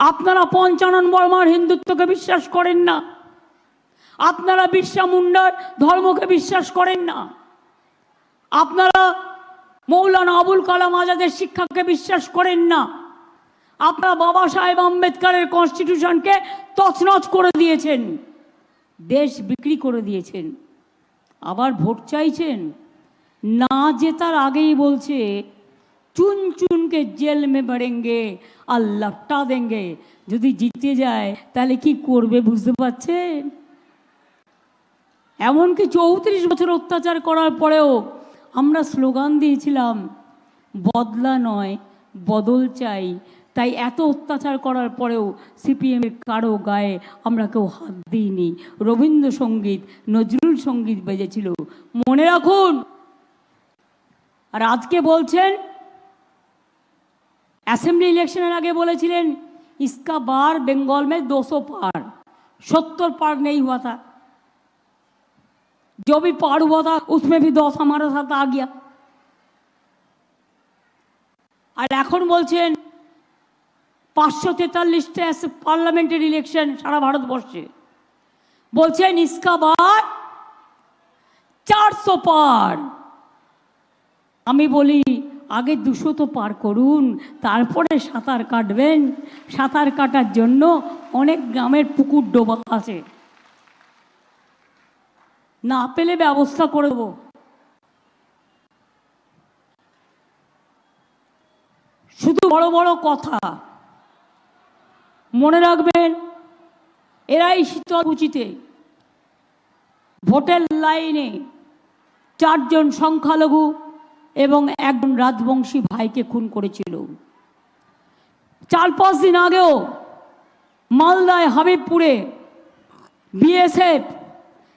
আপনারা পঞ্চানন বর্মার হিন্দুত্বকে বিশ্বাস করেন না, আপনারা বিরসা মুন্ডার ধর্মকে বিশ্বাস করেন না, আপনারা মৌলানা আবুল কালাম আজাদের শিক্ষাকে বিশ্বাস করেন না, আপনারা বাবা সাহেব আম্বেদকরের কনস্টিটিউশনকে তছনছ করে দিয়েছেন, দেশ বিক্রি করে দিয়েছেন। আবার ভোট চাইছেন। না জেতার আগেই বলছে চুন চুনকে জেল মে ভরেঙ্গে আর লপটা দেঙ্গে। যদি জিতে যায় তাহলে কি করবে বুঝতে পারছেন? এমনকি 34 বছর অত্যাচার করার পরেও আমরা স্লোগান দিয়েছিলাম বদলা নয় বদল চাই। তাই এত অত্যাচার করার পরেও সিপিএমের কারো গায়ে আমরা কেউ হাত দিইনি। রবীন্দ্রসঙ্গীত নজরুল সঙ্গীত বেজেছিল, মনে রাখুন। আর আজকে বলছেন অ্যাসেম্বলি ইলেকশনের আগে বলেছিলেন इसका बार बंगाल में 200 पार, 70 पार नहीं हुआ था। जो भी पार हुआ था उसमें भी 10 हमारे साथ आ गया। और এখন বলছেন 543টা পার্লামেন্টের ইলেকশন সারা ভারতবর্ষে, বলছেন इसका बार 400 पार। আমি বলি আগে 200 তো পার করুন, তারপরে সাঁতার কাটবেন। সাঁতার কাটার জন্য অনেক গ্রামের পুকুর ডোবা আছে, না পেলে ব্যবস্থা করে দেব। শুধু বড় বড় কথা মনে রাখবেন। এরাই শীতলকুচিতে ভোটের লাইনে 4 জন সংখ্যালঘু এবং একজন রাজবংশী ভাইকে খুন করেছিল। 4-5 দিন আগেও মালদায় হাবিবপুরে বিএসএফ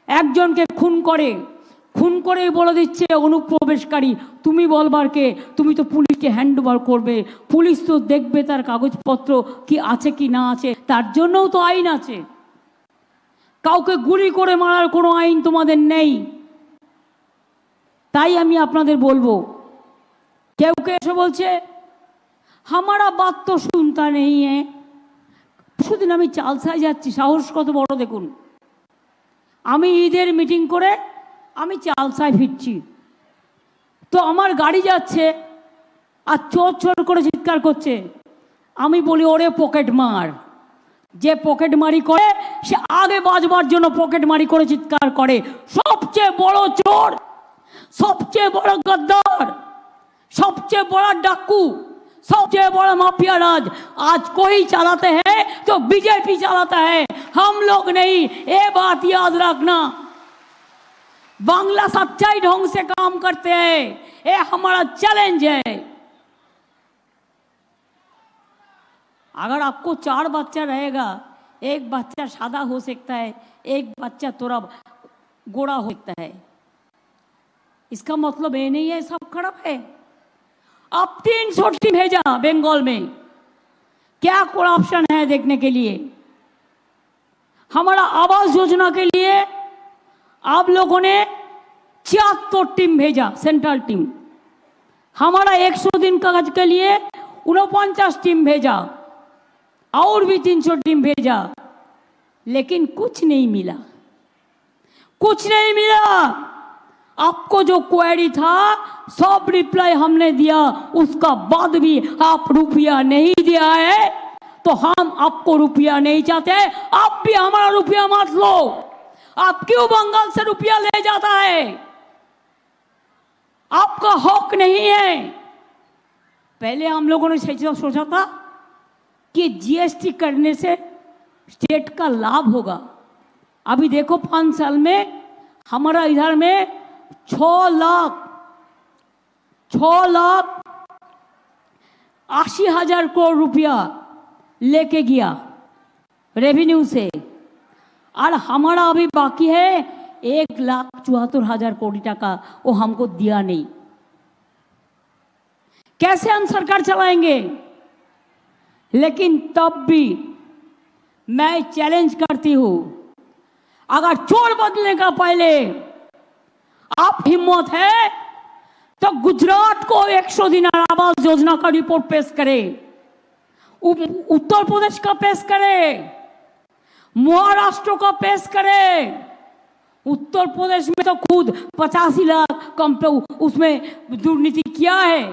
একজনকে খুন করে বলে দিচ্ছে অনুপ্রবেশকারী, তুমি বলবার কে? তুমি তো পুলিশকে হ্যান্ডওভার করবে, পুলিশ তো দেখবে তার কাগজপত্র কি আছে কি না আছে, তার জন্যও তো আইন আছে। কাউকে গুলি করে মারার কোনো আইন তোমাদের নেই। তাই আমি আপনাদের বলবো, কেউ কে এসে বলছে হামারা বাত তো শুনতা নেই। সেদিন আমি চালসায় যাচ্ছি, সাহস কত বড় দেখুন। আমি ঈদের মিটিং করে আমি চালসায় ফিরছি, তো আমার গাড়ি যাচ্ছে আর চোর চোর করে চিৎকার করছে। আমি বলি ওরে পকেট মার। যে পকেট মারি করে সে আগে বাজবার জন্য পকেট মারি করে চিৎকার করে। সবচেয়ে বড় চোর, सबसे बड़ा गद्दार, सबसे बड़ा डाकू, सबसे बड़ा माफिया राज आज कोई चलाते हैं तो बीजेपी चलाता है, हम लोग नहीं। ये बात याद रखना। बांग्ला सच्चाई ढंग से काम करते हैं, ये हमारा चैलेंज है। अगर आपको 4 बच्चा रहेगा, एक बच्चा सादा हो सकता है, एक बच्चा थोड़ा गोरा हो सकता है, इसका मतलब ये नहीं है सब खराब है। अब 300 टीम भेजा बंगाल में, क्या करप्शन है देखने के लिए। हमारा आवास योजना के लिए आप लोगों ने 76 टीम भेजा, सेंट्रल टीम। हमारा 100 दिन कागज के लिए 49 टीम भेजा, और भी 300 टीम भेजा, लेकिन कुछ नहीं मिला, कुछ नहीं मिला। आपको जो क्वेरी था सब रिप्लाई हमने दिया, उसका बाद भी आप रुपया नहीं दिया है, तो हम आपको रुपया नहीं चाहते। आप भी हमारा रुपया मत लो। आप क्यों बंगाल से रुपया ले जाता है? आपका हक नहीं है। पहले हम लोगों ने सोचा था कि जीएसटी करने से स्टेट का लाभ होगा। अभी देखो 5 साल में हमारा इधर में 6 लाख 80,000 करोड़ रुपया लेके गया रेवेन्यू से, और हमारा अभी बाकी है 1,74,000 करोड़ टाका, वो हमको दिया नहीं। कैसे हम सरकार चलाएंगे? लेकिन तब भी मैं चैलेंज करती हूं, अगर चोर बदलने का पहले आप हिम्मत है तो गुजरात को 100 दिन आवास योजना का रिपोर्ट पेश करे। उत्तर प्रदेश का पेश करे, महाराष्ट्र का पेश करे। उत्तर प्रदेश में तो खुद 85 लाख कम उसमें दुर्नीति किया है,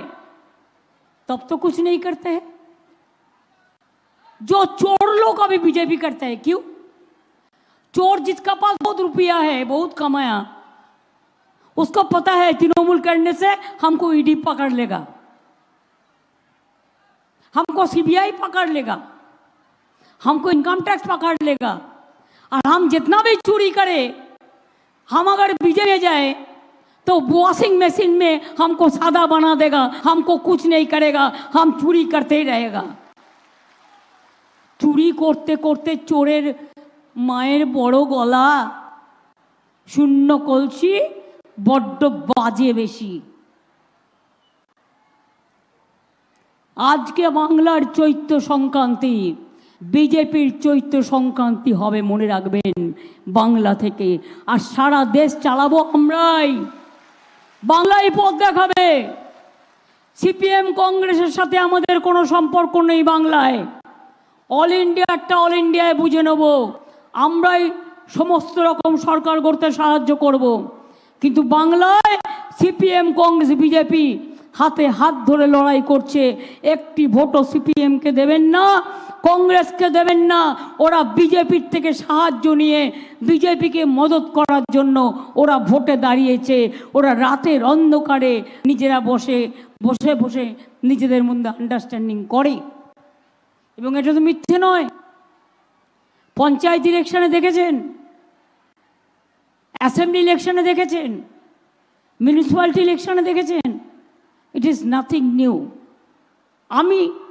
तब तो कुछ नहीं करते हैं। जो चोर लोग अभी बीजेपी करते हैं, क्यों? चोर जिसका पास बहुत रुपया है, बहुत कमाया, उसको पता है तृणमूल करने से हमको ईडी पकड़ लेगा, हमको सीबीआई पकड़ लेगा, हमको इनकम टैक्स पकड़ लेगा। और हम जितना भी चोरी करें, हम अगर बीजेपी में जाए तो वॉशिंग मशीन में हमको सादा बना देगा, हमको कुछ नहीं करेगा, हम चोरी करते ही रहेगा। चोरी करते करते चोरेर माয়ের বড় গলা, শূন্য কলসি, বড্ড বাজে বেশি। আজকে বাংলার চৈত্র সংক্রান্তি, বিজেপির চৈত্র সংক্রান্তি হবে, মনে রাখবেন, বাংলা থেকে। আর সারা দেশ চালাবো আমরাই, বাংলায় পথ দেখাবে। সিপিএম কংগ্রেসের সাথে আমাদের কোনো সম্পর্ক নেই বাংলায়। অল ইন্ডিয়াটা অল ইন্ডিয়ায় বুঝে নেব, আমরাই সমস্ত রকম সরকার করতে সাহায্য করব। কিন্তু বাংলায় সিপিএম কংগ্রেস বিজেপি হাতে হাত ধরে লড়াই করছে। একটি ভোটও সিপিএমকে দেবেন না, কংগ্রেসকে দেবেন না। ওরা বিজেপির থেকে সাহায্য নিয়ে বিজেপিকে মদত করার জন্য ওরা ভোটে দাঁড়িয়েছে। ওরা রাতের অন্ধকারে নিজেরা বসে বসে বসে নিজেদের মধ্যে আন্ডারস্ট্যান্ডিং করে। এবং এটা তো মিথ্যে নয়। পঞ্চায়েত ইলেকশনে দেখেছেন, অ্যাসেম্বলি ইলেকশনে দেখেছেন, মিউনিসিপ্যালিটি ইলেকশনে দেখেছেন। It is nothing new. আমি